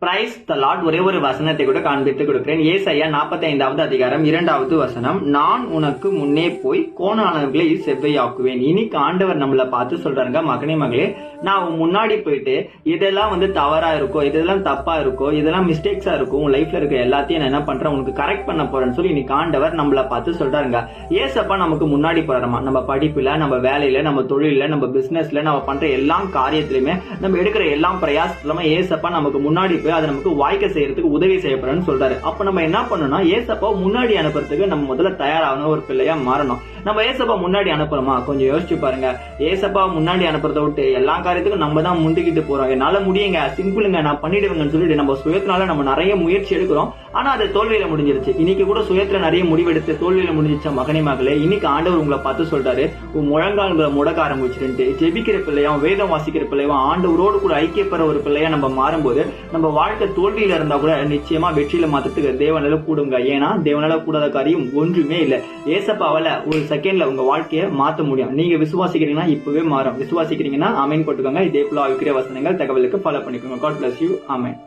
Praise the Lord. ஒரே ஒரு வசனத்தை கூட காண்பித்து கொடுக்கிறேன். ஏசாயா 45வது அதிகாரம் 2வது வசனம். நான் உனக்கு முன்னே போய் கோணானவர்களை செவ்வையாக்குவேன். இன்னைக்கு ஆண்டவர் நம்மள பார்த்து சொல்றாங்க, மகனே மகளே, நான் முன்னாடி போயிட்டு இதெல்லாம் தவறா இருக்கோ, இதெல்லாம் தப்பா இருக்கோ, இதெல்லாம் மிஸ்டேக்ஸா இருக்கும், உன் லைஃப்ல இருக்க எல்லாத்தையும் நான் என்ன பண்றேன், உனக்கு கரெக்ட் பண்ண போறேன்னு சொல்லி இன்னைக்கு ஆண்டவர் நம்மள பார்த்து சொல்றாங்க. ஏசப்பா நமக்கு முன்னாடி போறாமா. நம்ம படிப்புல, நம்ம வேலையில, நம்ம தொழில, நம்ம பிசினஸ்ல, நம்ம பண்ற எல்லா காரியத்திலுமே, நம்ம எடுக்கிற எல்லா பிரயாசத்திலுமே ஏசப்பா நமக்கு முன்னாடி போய் அதை நமக்கு வாய்க்க செய்யறதுக்கு உதவி செய்யப்படுறன்னு சொல்றாரு. அப்ப நம்ம என்ன பண்ணணும், ஏசப்பா முன்னாடி அனுப்புறதுக்கு நம்ம முதல்ல தயாராகணும், ஒரு பிள்ளையா மாறணும். நம்ம ஏசப்பா முன்னாடி அனுப்புறோமா? கொஞ்சம் யோசிச்சு பாருங்க. ஏசப்பா முன்னாடி அனுப்புறத விட்டு எல்லா காரியத்துக்கும் நம்ம தான் முந்திக்கிட்டு போறோம். என்னால முடியுங்க, சிம்பிளுங்க, நான் பண்ணிடுவேங்கன்னு சொல்லிட்டு நம்ம சுயத்தினால நம்ம நிறைய முயற்சி எடுக்கிறோம். ஆனா அது தோல்வியில முடிஞ்சிருச்சு. இன்னைக்கு கூட சுயத்துல நிறைய முடிவெடுத்து தோல்வியில முடிஞ்சிச்ச மகனே மகளே, இன்னைக்கு ஆண்டவர் உங்களை பார்த்து சொல்றாரு, உன் முழங்கால்களை முடக்க ஆரம்பிச்சுட்டு ஜெபிக்கிற பிள்ளையா, வேதம் வாசிக்கிற பிள்ளையா, ஆண்டவரோடு கூட ஐக்கியப்படுற ஒரு பிள்ளையா நம்ம மாறும்போது நம்ம வாழ்க்கை தோல்வியில இருந்தா கூட நிச்சயமா வெற்றியில மாத்துறதுக்கு தேவனால கூடுங்க. ஏன்னா தேவனால கூடாத காரியம் ஒன்றுமே இல்ல. ஏசப்பாவால ஒரு செகண்ட்ல உங்க வாழ்க்கையை மாத்த முடியும். நீங்க விசுவாசிக்கிறீங்கன்னா இப்பவே மாறும். விசுவாசிக்கிறீங்கன்னா ஆமென் போட்டுக்கோங்க. இதே போல இருக்கிற வசனங்கள் தகவலுக்கு ஃபாலோ பண்ணிக்கோங்க. God bless you. ஆமென்.